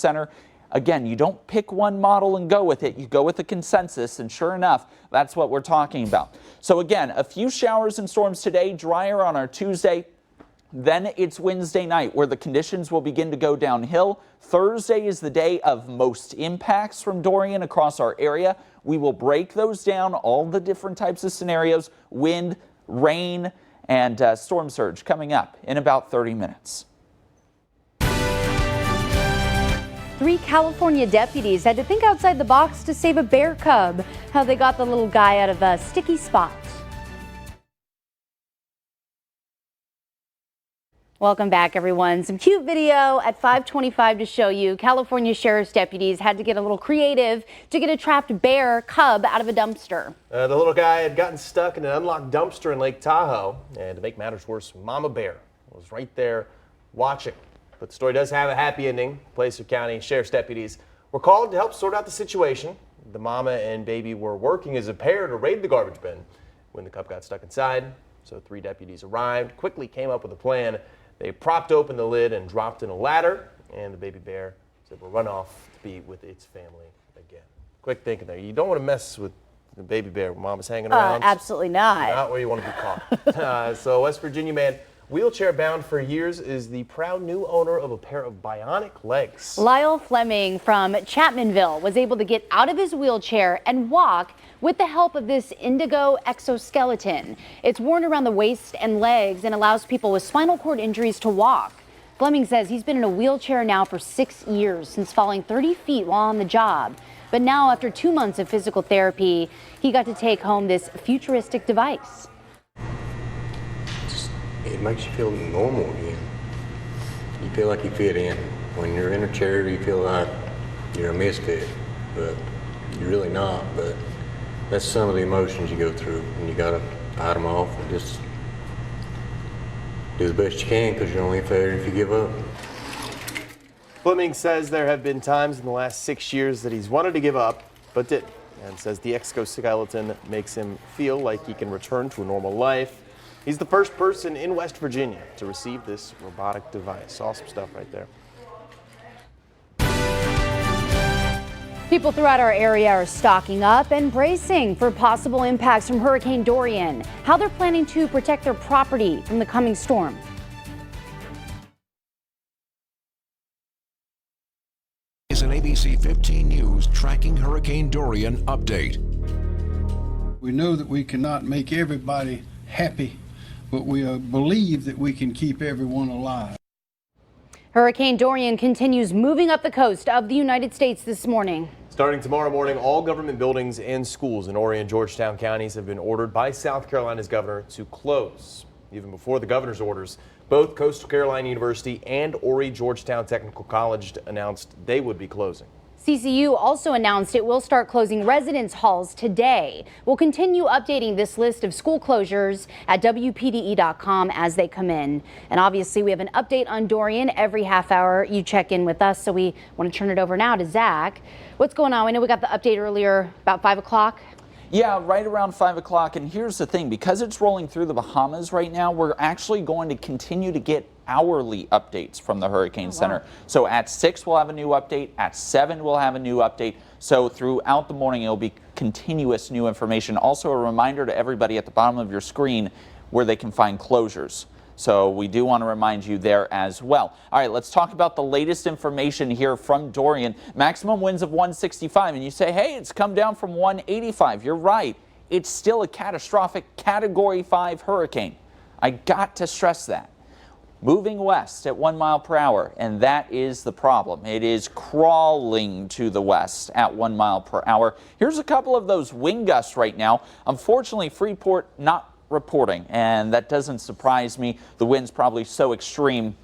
Center. Again, you don't pick one model and go with it. You go with the consensus, and sure enough, that's what we're talking about. So again, a few showers and storms today, drier on our Tuesday. Then it's Wednesday night where the conditions will begin to go downhill. Thursday is the day of most impacts from Dorian across our area. We will break those down, all the different types of scenarios, wind, rain, and storm surge coming up in about 30 minutes. 3 California deputies had to think outside the box to save a bear cub. How they got the little guy out of a sticky spot. Welcome back, everyone. Some cute video at 5:25 to show you. California Sheriff's deputies had to get a little creative to get a trapped bear cub out of a dumpster. The little guy had gotten stuck in an unlocked dumpster in Lake Tahoe. And to make matters worse, Mama Bear was right there watching. But the story does have a happy ending. Placer County Sheriff's deputies were called to help sort out the situation. The mama and baby were working as a pair to raid the garbage bin when the cub got stuck inside. So 3 deputies arrived, quickly came up with a plan. They propped open the lid and dropped in a ladder, and the baby bear said we'll run off to be with its family again. Quick thinking there. You don't want to mess with the baby bear when mama's hanging around. Absolutely not. Not where you want to be caught. So West Virginia man, wheelchair bound for years, is the proud new owner of a pair of bionic legs. Lyle Fleming from Chapmanville was able to get out of his wheelchair and walk with the help of this indigo exoskeleton. It's worn around the waist and legs and allows people with spinal cord injuries to walk. Fleming says he's been in a wheelchair now for 6 years since falling 30 feet while on the job. But now, after 2 months of physical therapy, he got to take home this futuristic device. It makes you feel normal again. You feel like you fit in. When you're in a chair, you feel like you're a misfit, but you're really not. But that's some of the emotions you go through, and you gotta fight them off and just do the best you can, because you're only a failure if you give up. Fleming says there have been times in the last 6 years that he's wanted to give up, but didn't, and says the exoskeleton makes him feel like he can return to a normal life. He's the first person in West Virginia to receive this robotic device. Awesome stuff right there. People throughout our area are stocking up and bracing for possible impacts from Hurricane Dorian. How they're planning to protect their property from the coming storm. Is an ABC 15 News tracking Hurricane Dorian update. We know that we cannot make everybody happy, but we believe that we can keep everyone alive. Hurricane Dorian continues moving up the coast of the United States this morning. Starting tomorrow morning, all government buildings and schools in Horry and Georgetown counties have been ordered by South Carolina's governor to close. Even before the governor's orders, both Coastal Carolina University and Horry Georgetown Technical College announced they would be closing. CCU also announced it will start closing residence halls today. We'll continue updating this list of school closures at WPDE.com as they come in. And obviously, we have an update on Dorian every half hour. You check in with us, so we want to turn it over now to Zach. What's going on? I know we got the update earlier about 5 o'clock. Yeah, right around 5 o'clock. And here's the thing, because it's rolling through the Bahamas right now, we're actually going to continue to get hourly updates from the Hurricane Center. So at 6 we'll have a new update, at 7 we'll have a new update. So throughout the morning it'll be continuous new information. Also a reminder to everybody at the bottom of your screen where they can find closures. So we do want to remind you there as well. All right, let's talk about the latest information here from Dorian. Maximum winds of 165, and you say, hey, it's come down from 185. You're right. It's still a catastrophic Category 5 hurricane. I got to stress that. Moving west at 1 mile per hour, and that is the problem. It is crawling to the west at 1 mile per hour. Here's a couple of those wind gusts right now. Unfortunately, Freeport not reporting, and that doesn't surprise me. The wind's probably so extreme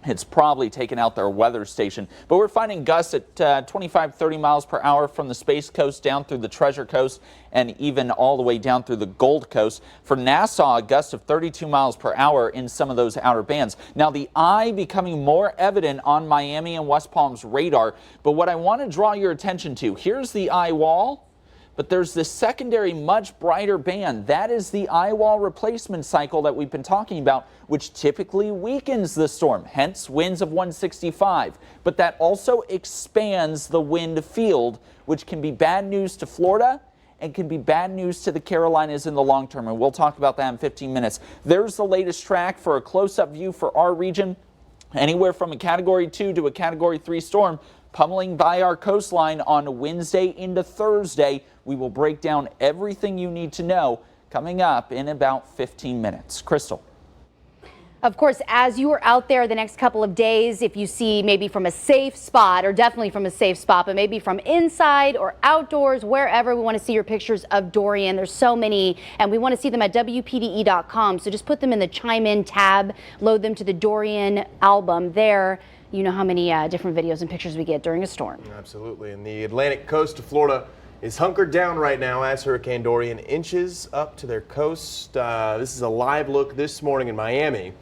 it's probably taken out their weather station. But we're finding gusts at 25-30 miles per hour from the Space Coast down through the Treasure Coast and even all the way down through the Gold Coast. For Nassau, a gust of 32 miles per hour in some of those outer bands. Now the eye becoming more evident on Miami and West Palm's radar. But what I want to draw your attention to, here's the eye wall. But there's this secondary, much brighter band. That is the eye wall replacement cycle that we've been talking about, which typically weakens the storm, hence winds of 165. But that also expands the wind field, which can be bad news to Florida and can be bad news to the Carolinas in the long term. And we'll talk about that in 15 minutes. There's the latest track for a close-up view for our region. Anywhere from a Category 2 to a Category 3 storm pummeling by our coastline on Wednesday into Thursday. We will break down everything you need to know coming up in about 15 minutes. Crystal. Of course, as you are out there the next couple of days, if you see maybe from a safe spot, or definitely from a safe spot, but maybe from inside or outdoors, wherever, we want to see your pictures of Dorian. There's so many, and we want to see them at WPDE.com. So just put them in the Chime In tab, load them to the Dorian album there. You know how many different videos and pictures we get during a storm. Absolutely. And the Atlantic coast of Florida is hunkered down right now as Hurricane Dorian inches up to their coast. This is a live look this morning in Miami.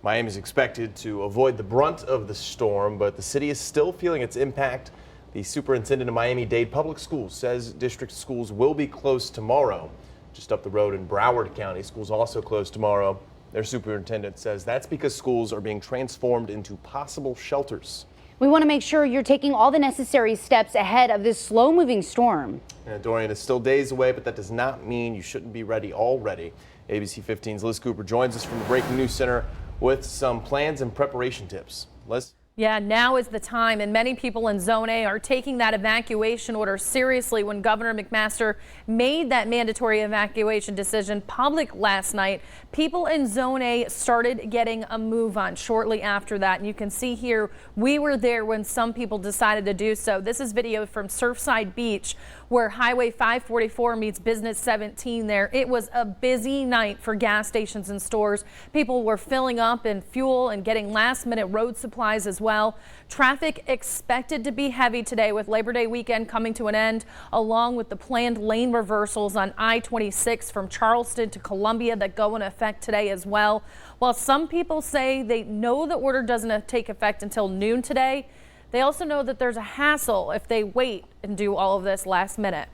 Miami is expected to avoid the brunt of the storm, but the city is still feeling its impact. The superintendent of Miami-Dade Public Schools says district schools will be closed tomorrow. Just up the road in Broward County, schools also closed tomorrow. Their superintendent says that's because schools are being transformed into possible shelters. We want to make sure you're taking all the necessary steps ahead of this slow-moving storm. Dorian is still days away, but that does not mean you shouldn't be ready already. ABC 15's Liz Cooper joins us from the Breaking News Center with some plans and preparation tips. Liz? Yeah, now is the time, and many people in Zone A are taking that evacuation order seriously. When Governor McMaster made that mandatory evacuation decision public last night, people in Zone A started getting a move on shortly after that. And you can see here, we were there when some people decided to do so. This is video from Surfside Beach, where Highway 544 meets Business 17 there. It was a busy night for gas stations and stores. People were filling up in fuel and getting last-minute road supplies as well. Traffic expected to be heavy today with Labor Day weekend coming to an end, along with the planned lane reversals on I-26 from Charleston to Columbia that go into effect today as well. While some people say they know the order doesn't take effect until noon today, they also know that there's a hassle if they wait and do all of this last minute.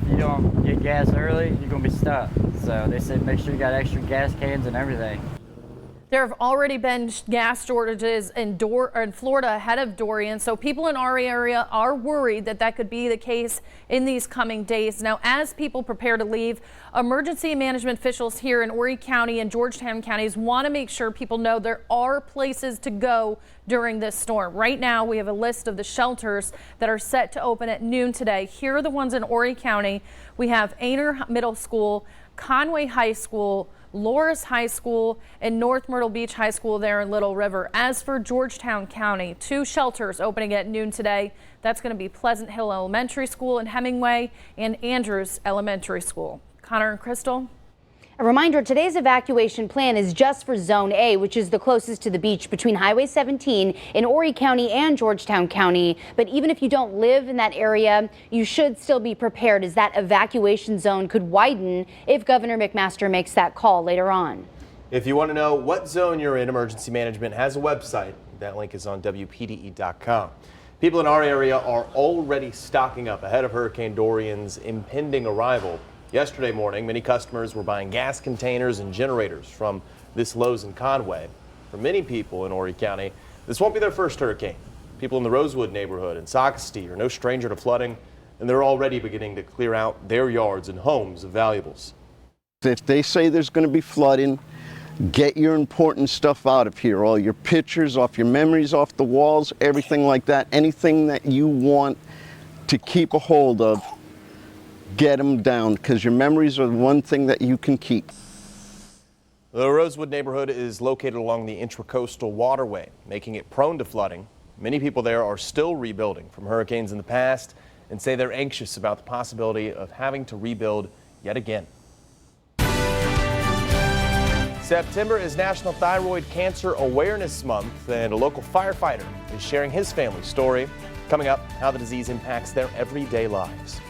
If you don't get gas early, you're going to be stuck. So they said make sure you got extra gas cans and everything. There have already been gas shortages in Florida ahead of Dorian, so people in our area are worried that that could be the case in these coming days. Now, as people prepare to leave, emergency management officials here in Horry County and Georgetown counties want to make sure people know there are places to go during this storm. Right now, we have a list of the shelters that are set to open at noon today. Here are the ones in Horry County. We have Aner Middle School, Conway High School, Loris High School, and North Myrtle Beach High School there in Little River. As for Georgetown County, 2 shelters opening at noon today. That's going to be Pleasant Hill Elementary School in Hemingway and Andrews Elementary School. Connor and Crystal. A reminder, today's evacuation plan is just for Zone A, which is the closest to the beach between Highway 17 in Horry County and Georgetown County. But even if you don't live in that area, you should still be prepared, as that evacuation zone could widen if Governor McMaster makes that call later on. If you want to know what zone you're in, Emergency Management has a website. That link is on WPDE.com. People in our area are already stocking up ahead of Hurricane Dorian's impending arrival. Yesterday morning, many customers were buying gas containers and generators from this Lowe's in Conway. For many people in Horry County, this won't be their first hurricane. People in the Rosewood neighborhood and Socastee are no stranger to flooding, and they're already beginning to clear out their yards and homes of valuables. If they say there's going to be flooding, get your important stuff out of here. All your pictures, off your memories, off the walls, everything like that. Anything that you want to keep a hold of, get them down, because your memories are the one thing that you can keep. The Rosewood neighborhood is located along the Intracoastal Waterway, making it prone to flooding. Many people there are still rebuilding from hurricanes in the past and say they're anxious about the possibility of having to rebuild yet again. September is National Thyroid Cancer Awareness Month, and a local firefighter is sharing his family's story. Coming up, how the disease impacts their everyday lives.